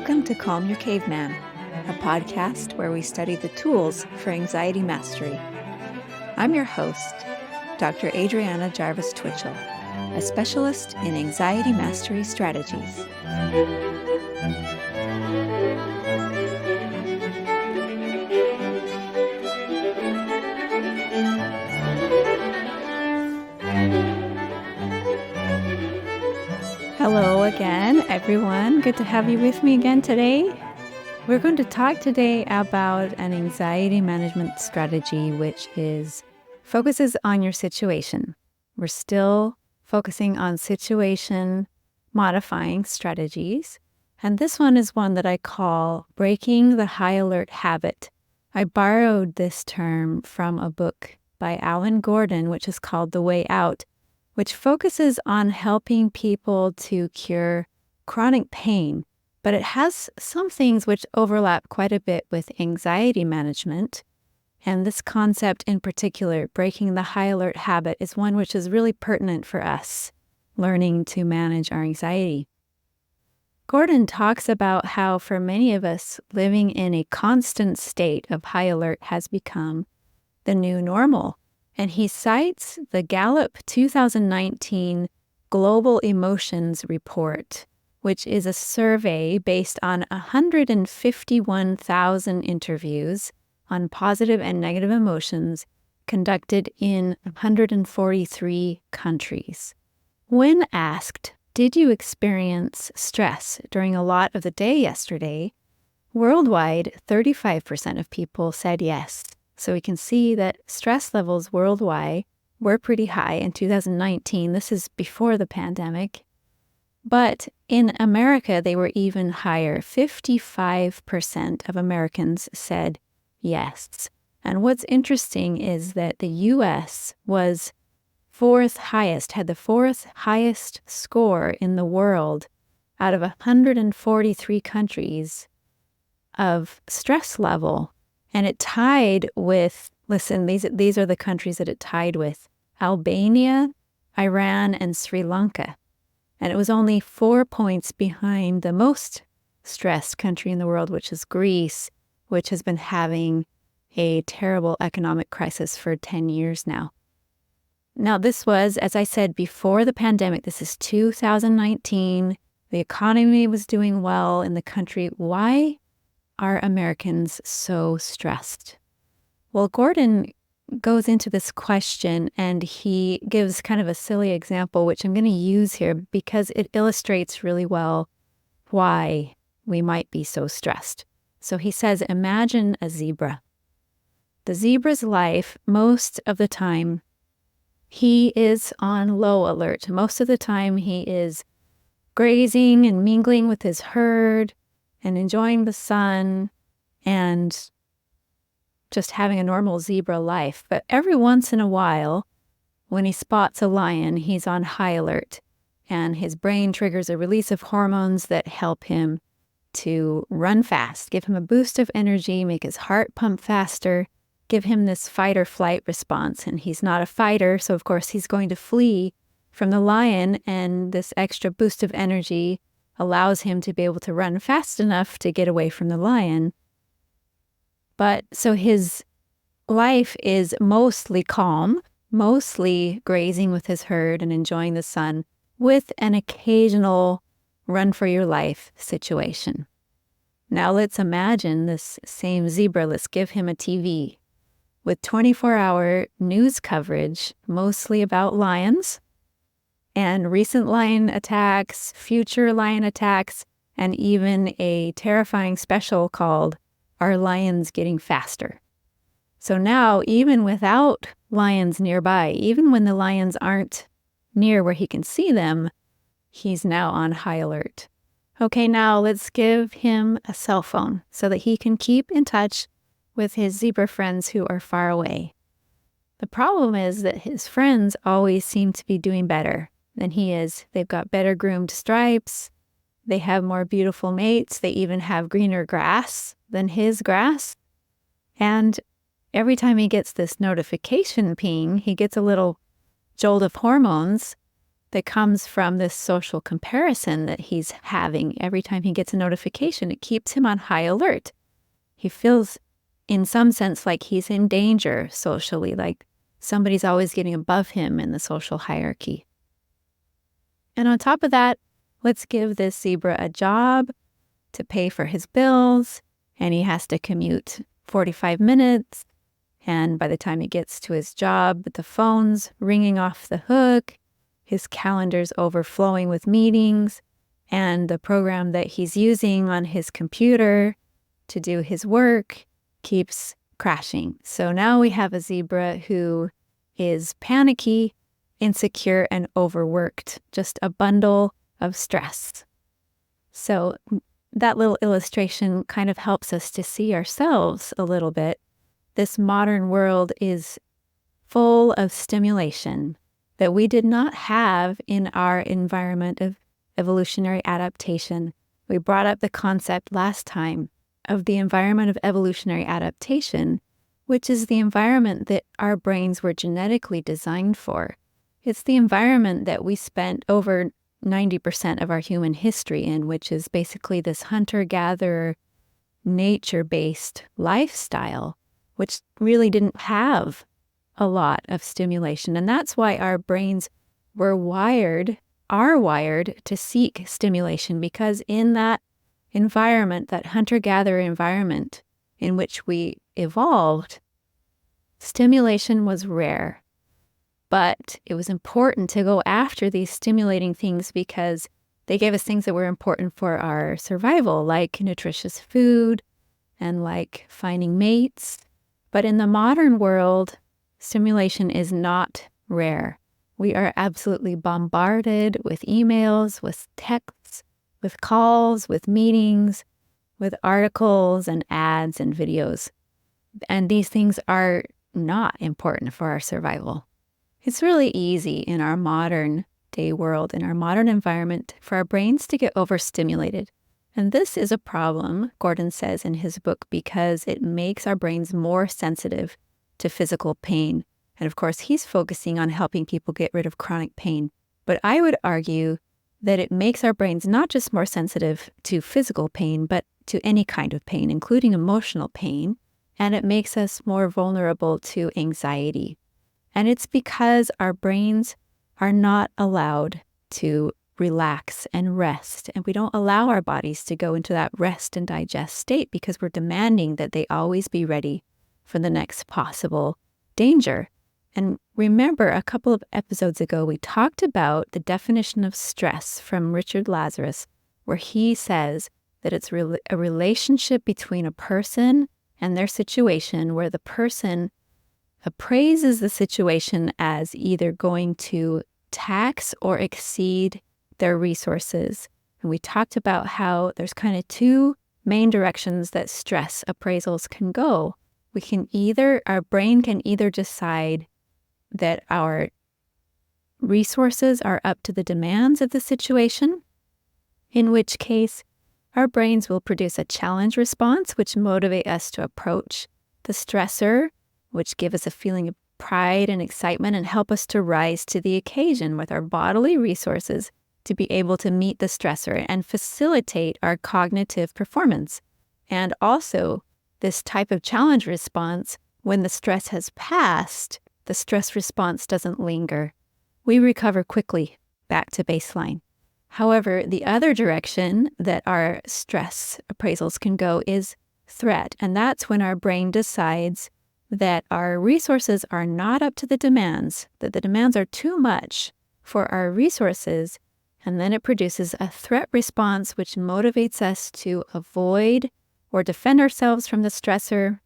Welcome to Calm Your Caveman, a podcast where we study the tools for anxiety mastery. I'm your host, Dr. Adriana Jarvis Twitchell, a specialist in anxiety mastery strategies. Hello again, everyone. Good to have you with me again today. We're going to talk today about an anxiety management strategy which focuses on your situation. We're still focusing on situation modifying strategies. And this one is one that I call breaking the high alert habit. I borrowed this term from a book by Alan Gordon, which is called The Way Out, which focuses on helping people to cure chronic pain. But it has some things which overlap quite a bit with anxiety management. And this concept in particular, breaking the high alert habit, is one which is really pertinent for us learning to manage our anxiety. Gordon talks about how for many of us, living in a constant state of high alert has become the new normal. And he cites the Gallup 2019 Global Emotions Report, which is a survey based on 151,000 interviews on positive and negative emotions conducted in 143 countries. When asked, did you experience stress during a lot of the day yesterday? Worldwide, 35% of people said yes. So we can see that stress levels worldwide were pretty high in 2019. This is before the pandemic. But in America, they were even higher. 55% of Americans said yes. And what's interesting is that the U.S. was had the fourth highest score in the world out of 143 countries of stress level. And it tied with, these are the countries that it tied with: Albania, Iran, and Sri Lanka. And it was only 4 points behind the most stressed country in the world, which is Greece, which has been having a terrible economic crisis for 10 years now. Now, this was, as I said, before the pandemic. This is 2019. The economy was doing well in the country. Why are Americans so stressed? Well, Gordon goes into this question and he gives kind of a silly example, which I'm going to use here because it illustrates really well why we might be so stressed. So he says, imagine a zebra. The zebra's life, most of the time, he is on low alert. Most of the time, he is grazing and mingling with his herd and enjoying the sun and just having a normal zebra life. But every once in a while, when he spots a lion, he's on high alert, and his brain triggers a release of hormones that help him to run fast, give him a boost of energy, make his heart pump faster, give him this fight or flight response. And he's not a fighter, so of course he's going to flee from the lion, and this extra boost of energy allows him to be able to run fast enough to get away from the lion. But so his life is mostly calm, mostly grazing with his herd and enjoying the sun, with an occasional run for your life situation. Now let's imagine this same zebra. Let's give him a TV with 24-hour news coverage, mostly about lions, and recent lion attacks, future lion attacks, and even a terrifying special called Are Lions Getting Faster? So now, even without lions nearby, even when the lions aren't near where he can see them, he's now on high alert. Okay, now let's give him a cell phone so that he can keep in touch with his zebra friends who are far away. The problem is that his friends always seem to be doing better than he is. They've got better groomed stripes. They have more beautiful mates. They even have greener grass than his grass. And every time he gets this notification ping, he gets a little jolt of hormones that comes from this social comparison that he's having. Every time he gets a notification, it keeps him on high alert. He feels, in some sense, like he's in danger socially, like somebody's always getting above him in the social hierarchy. And on top of that, let's give this zebra a job to pay for his bills, and he has to commute 45 minutes. And by the time he gets to his job, the phone's ringing off the hook, his calendar's overflowing with meetings, and the program that he's using on his computer to do his work keeps crashing. So now we have a zebra who is panicky, insecure, and overworked, just a bundle of stress. So that little illustration kind of helps us to see ourselves a little bit. This modern world is full of stimulation that we did not have in our environment of evolutionary adaptation. We brought up the concept last time of the environment of evolutionary adaptation, which is the environment that our brains were genetically designed for. It's the environment that we spent over 90% of our human history in, which is basically this hunter-gatherer, nature-based lifestyle, which really didn't have a lot of stimulation. And that's why our brains are wired to seek stimulation, because in that environment, that hunter-gatherer environment in which we evolved, stimulation was rare. But it was important to go after these stimulating things because they gave us things that were important for our survival, like nutritious food and like finding mates. But in the modern world, stimulation is not rare. We are absolutely bombarded with emails, with texts, with calls, with meetings, with articles and ads and videos. And these things are not important for our survival. It's really easy in our modern day world, in our modern environment, for our brains to get overstimulated. And this is a problem, Gordon says in his book, because it makes our brains more sensitive to physical pain. And of course, he's focusing on helping people get rid of chronic pain. But I would argue that it makes our brains not just more sensitive to physical pain, but to any kind of pain, including emotional pain. And it makes us more vulnerable to anxiety. And it's because our brains are not allowed to relax and rest. And we don't allow our bodies to go into that rest and digest state because we're demanding that they always be ready for the next possible danger. And remember, a couple of episodes ago, we talked about the definition of stress from Richard Lazarus, where he says that it's a relationship between a person and their situation where the person appraises the situation as either going to tax or exceed their resources. And we talked about how there's kind of two main directions that stress appraisals can go. Our brain can either decide that our resources are up to the demands of the situation, in which case our brains will produce a challenge response, which motivate us to approach the stressor, which give us a feeling of pride and excitement and help us to rise to the occasion with our bodily resources to be able to meet the stressor and facilitate our cognitive performance. And also, this type of challenge response, when the stress has passed, the stress response doesn't linger. We recover quickly back to baseline. However, the other direction that our stress appraisals can go is threat. And that's when our brain decides that our resources are not up to the demands, that the demands are too much for our resources, and then it produces a threat response which motivates us to avoid or defend ourselves from the stressor,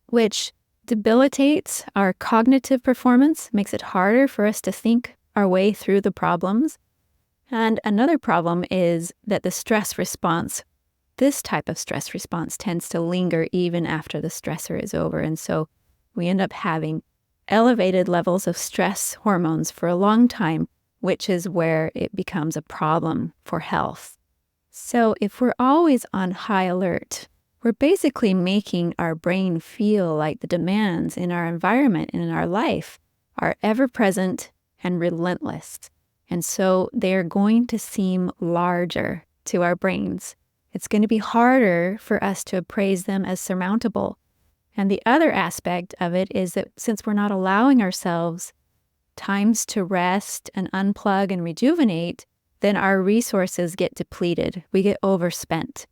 which debilitates our cognitive performance, makes it harder for us to think our way through the problems. And another problem is that the stress response, this type of stress response, tends to linger even after the stressor is over. And so we end up having elevated levels of stress hormones for a long time, which is where it becomes a problem for health. So if we're always on high alert, we're basically making our brain feel like the demands in our environment and in our life are ever present and relentless. And so they're going to seem larger to our brains. It's going to be harder for us to appraise them as surmountable. And the other aspect of it is that since we're not allowing ourselves times to rest and unplug and rejuvenate, then our resources get depleted. We get overspent.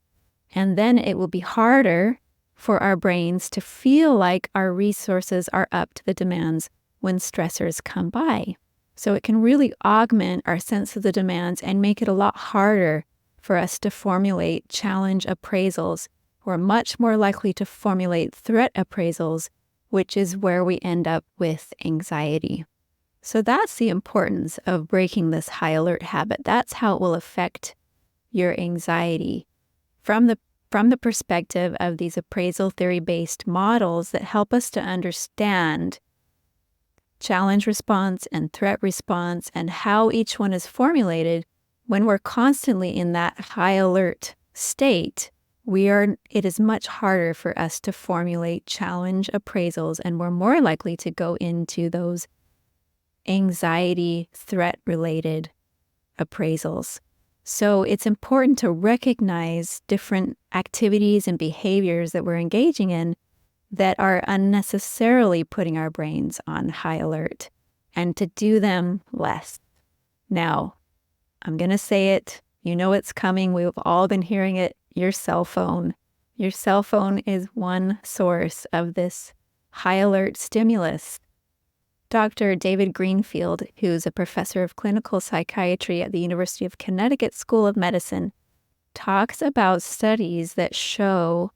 And then it will be harder for our brains to feel like our resources are up to the demands when stressors come by. So it can really augment our sense of the demands and make it a lot harder for us to formulate challenge appraisals. We're much more likely to formulate threat appraisals, which is where we end up with anxiety. So that's the importance of breaking this high alert habit. That's how it will affect your anxiety from the perspective of these appraisal theory-based models that help us to understand challenge response and threat response and how each one is formulated. When we're constantly in that high alert state, it is much harder for us to formulate challenge appraisals, and we're more likely to go into those anxiety threat-related appraisals. So it's important to recognize different activities and behaviors that we're engaging in that are unnecessarily putting our brains on high alert and to do them less. Now, I'm going to say it. You know it's coming. We've all been hearing it. Your cell phone. Your cell phone is one source of this high alert stimulus. Dr. David Greenfield, who's a professor of clinical psychiatry at the University of Connecticut School of Medicine, talks about studies that show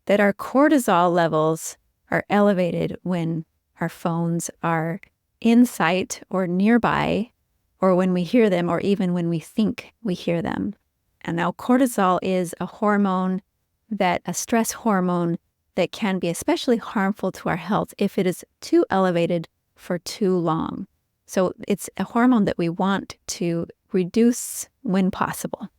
that our cortisol levels are elevated when our phones are in sight or nearby, or when we hear them, or even when we think we hear them. And now cortisol is a stress hormone that can be especially harmful to our health if it is too elevated for too long. So it's a hormone that we want to reduce when possible.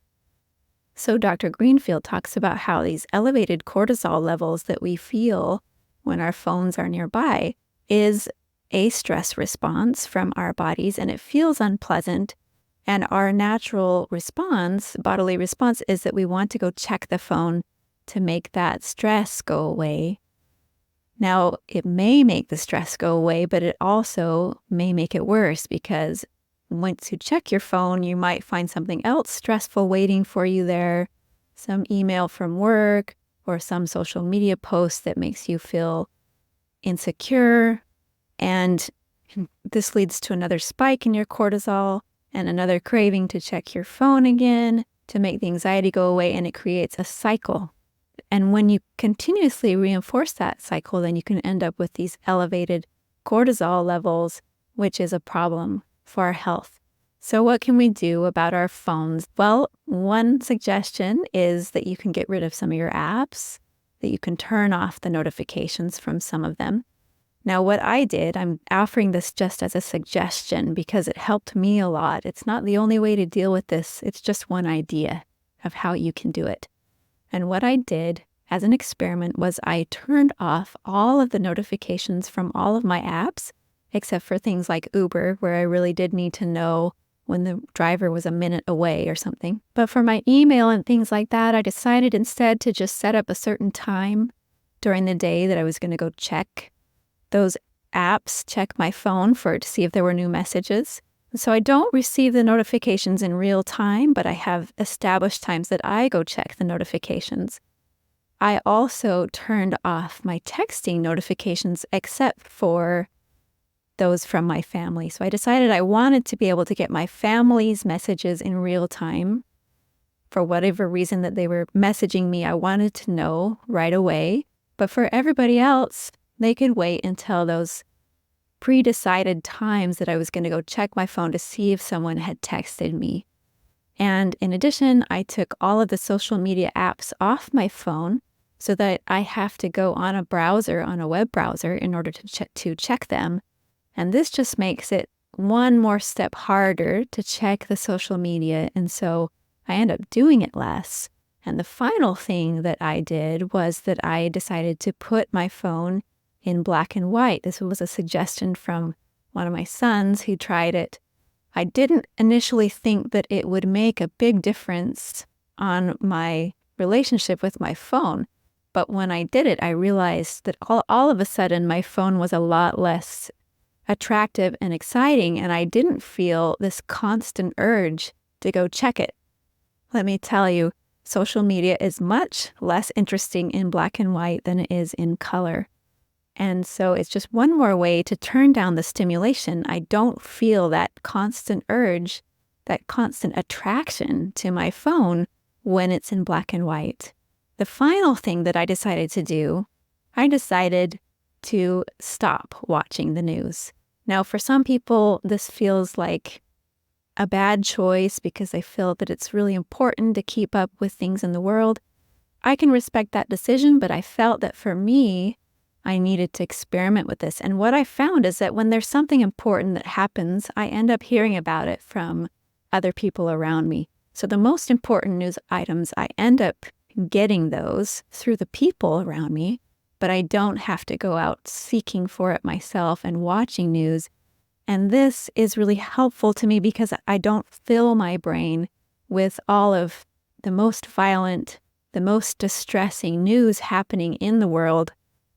So Dr. Greenfield talks about how these elevated cortisol levels that we feel when our phones are nearby is a stress response from our bodies, and it feels unpleasant. And our natural response, bodily response, is that we want to go check the phone to make that stress go away. Now, it may make the stress go away, but it also may make it worse, because once you check your phone, you might find something else stressful waiting for you there, some email from work or some social media post that makes you feel insecure. And this leads to another spike in your cortisol and another craving to check your phone again to make the anxiety go away, and it creates a cycle. And when you continuously reinforce that cycle, then you can end up with these elevated cortisol levels, which is a problem for our health. So what can we do about our phones? Well, one suggestion is that you can get rid of some of your apps, that you can turn off the notifications from some of them. Now, what I did, I'm offering this just as a suggestion because it helped me a lot. It's not the only way to deal with this. It's just one idea of how you can do it. And what I did as an experiment was I turned off all of the notifications from all of my apps, except for things like Uber, where I really did need to know when the driver was a minute away or something. But for my email and things like that, I decided instead to just set up a certain time during the day that I was going to go check those apps, check my phone to see if there were new messages. So I don't receive the notifications in real time, but I have established times that I go check the notifications. I also turned off my texting notifications except for those from my family. So I decided I wanted to be able to get my family's messages in real time. For whatever reason that they were messaging me, I wanted to know right away. But for everybody else, they could wait until those pre-decided times that I was going to go check my phone to see if someone had texted me. And in addition, I took all of the social media apps off my phone so that I have to go on a web browser in order to check them. And this just makes it one more step harder to check the social media. And so I end up doing it less. And the final thing that I did was that I decided to put my phone in black and white. This was a suggestion from one of my sons who tried it I didn't initially think that it would make a big difference on my relationship with my phone. But when I did it, I realized that all of a sudden my phone was a lot less attractive and exciting, and I didn't feel this constant urge to go check it. Let me tell you, social media is much less interesting in black and white than it is in color. And so it's just one more way to turn down the stimulation. I don't feel that constant urge, that constant attraction to my phone when it's in black and white. The final thing that I decided to do, I decided to stop watching the news. Now, for some people, this feels like a bad choice because they feel that it's really important to keep up with things in the world. I can respect that decision, but I felt that for me, I needed to experiment with this. And what I found is that when there's something important that happens, I end up hearing about it from other people around me. So the most important news items, I end up getting those through the people around me, but I don't have to go out seeking for it myself and watching news. And this is really helpful to me because I don't fill my brain with all of the most violent, the most distressing news happening in the world.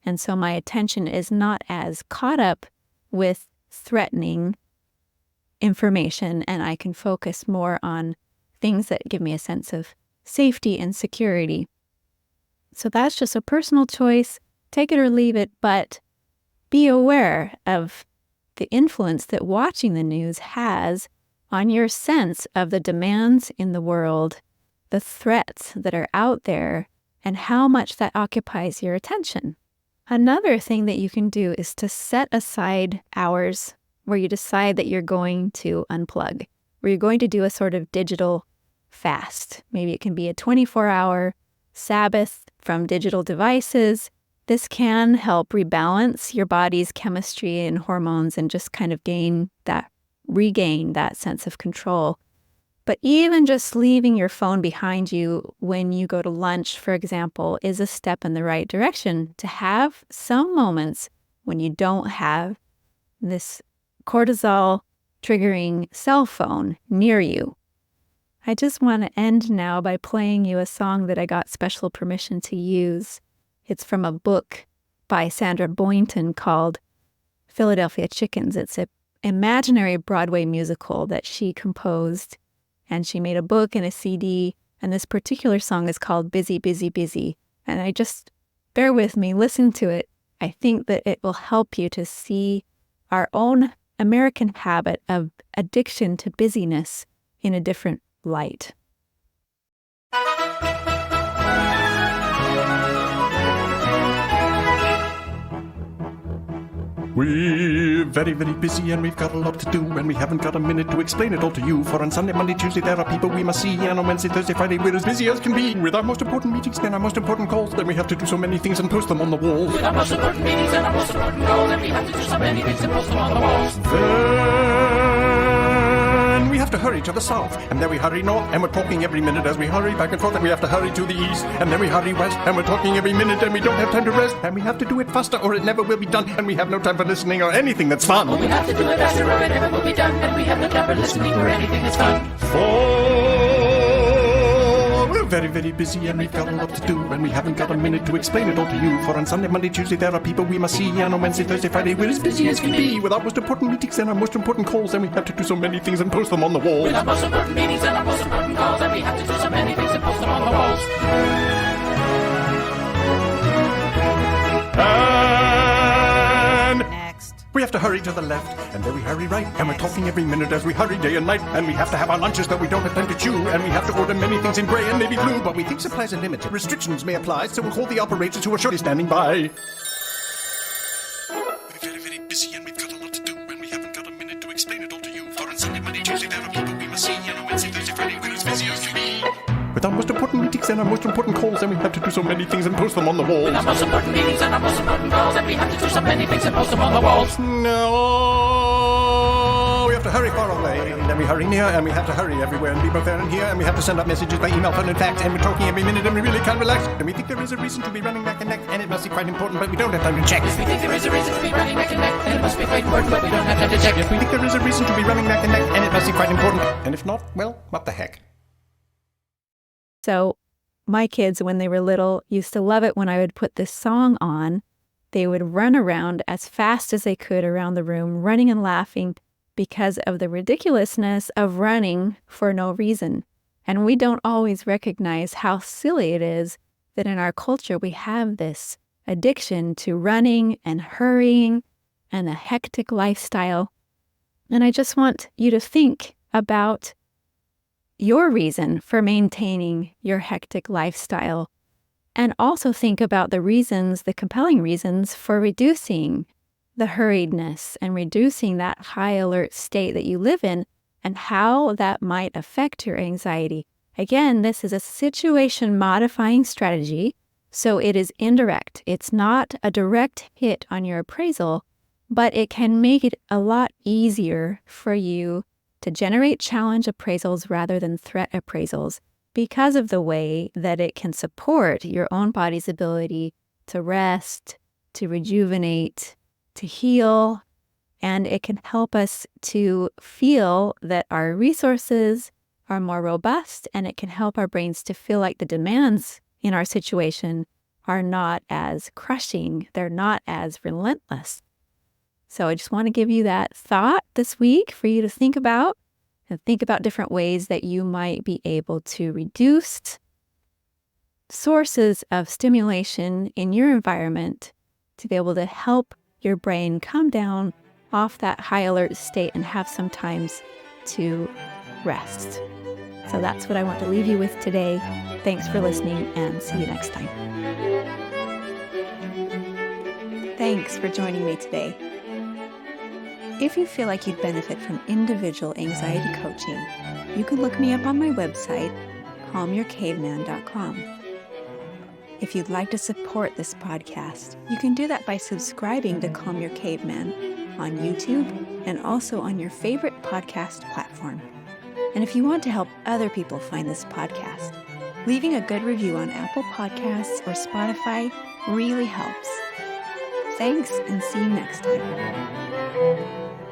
And so my attention is not as caught up with threatening information, and I can focus more on things that give me a sense of safety and security. So that's just a personal choice. Take it or leave it, but be aware of the influence that watching the news has on your sense of the demands in the world, the threats that are out there, and how much that occupies your attention. Another thing that you can do is to set aside hours where you decide that you're going to unplug, where you're going to do a sort of digital fast. Maybe it can be a 24-hour Sabbath from digital devices. This can help rebalance your body's chemistry and hormones and just kind of regain that sense of control. But even just leaving your phone behind you when you go to lunch, for example, is a step in the right direction. To have some moments when you don't have this cortisol triggering cell phone near you. I just want to end now by playing you a song that I got special permission to use. It's from a book by Sandra Boynton called Philadelphia Chickens. It's an imaginary Broadway musical that she composed, and she made a book and a CD, and this particular song is called Busy, Busy, Busy. And I just, bear with me, listen to it. I think that it will help you to see our own American habit of addiction to busyness in a different light. We're very, very busy and we've got a lot to do, and we haven't got a minute to explain it all to you. For on Sunday, Monday, Tuesday there are people we must see, and on Wednesday, Thursday, Friday we're as busy as can be. With our most important meetings and our most important calls, then we have to do so many things and post them on the walls. With our most important meetings and our most important calls, then we have to do so many things and post them on the walls. Then we have to hurry to the south, and then we hurry north, and we're talking every minute as we hurry back and forth, and we have to hurry to the east, and then we hurry west, and we're talking every minute, and we don't have time to rest, and we have to do it faster or it never will be done, and we have no time for listening or anything that's fun. We have to do it faster or it never will be done, and we have no time for listening or anything that's fun. We're very, very busy and we've got a lot to do, and we haven't got a minute to explain it all to you. For on Sunday, Monday, Tuesday there are people we must see, and on Wednesday, Thursday, Friday we're as busy as can be. With our most important meetings and our most important calls, and we have to do so many things and post them on the walls. With our most important meetings and our most important calls, and we have to do so many things and post them on the walls. And Next. we have to hurry to the left, and then we hurry right, and we're talking every minute as we hurry day and night, and we have to have our lunches that we don't have time to chew, and we have to order many things in grey and navy blue, but we think supplies are limited. Restrictions may apply, so we'll call the operators who are surely standing by. We're very, very busy and we've got a lot to do, and we haven't got a minute to explain it all to you. For on Sunday, Monday, Tuesday there are people we must see, and on Wednesday, Thursday, Friday we're as busy as can be. With our most important meetings and our most important calls, and we have to do so many things and post them on the walls. With our most important meetings and our most important calls, and we have to do so many things and post them on the walls. No, we have to hurry far away, and then and we hurry near, and we have to hurry everywhere, and be both there and here, and we have to send out messages by email, phone, and fax, and we're talking every minute, and we really can't relax. And we think there is a reason to be running neck and neck, and it must be quite important, but we don't have time to check. Yes, we think there is a reason to be running neck and neck, and it must be quite important, but we don't have time to check. Yes, we think there is a reason to be running neck and neck, and it must be quite important. And if not, well, what the heck? So my kids, when they were little, used to love it when I would put this song on. They would run around as fast as they could around the room, running and laughing because of the ridiculousness of running for no reason. And we don't always recognize how silly it is that in our culture we have this addiction to running and hurrying and a hectic lifestyle. And I just want you to think about your reason for maintaining your hectic lifestyle, and also think about the compelling reasons for reducing the hurriedness and reducing that high alert state that you live in, and how that might affect your anxiety. Again, this is a situation modifying strategy, so it is indirect. It's not a direct hit on your appraisal, but it can make it a lot easier for you to generate challenge appraisals rather than threat appraisals because of the way that it can support your own body's ability to rest, to rejuvenate, to heal, and it can help us to feel that our resources are more robust, and it can help our brains to feel like the demands in our situation are not as crushing, they're not as relentless. So I just want to give you that thought this week for you to think about, and think about different ways that you might be able to reduce sources of stimulation in your environment to be able to help your brain come down off that high alert state and have some times to rest. So that's what I want to leave you with today. Thanks for listening, and see you next time. Thanks for joining me today. If you feel like you'd benefit from individual anxiety coaching, you can look me up on my website, calmyourcaveman.com. If you'd like to support this podcast, you can do that by subscribing to Calm Your Caveman on YouTube and also on your favorite podcast platform. And if you want to help other people find this podcast, leaving a good review on Apple Podcasts or Spotify really helps. Thanks, and see you next time.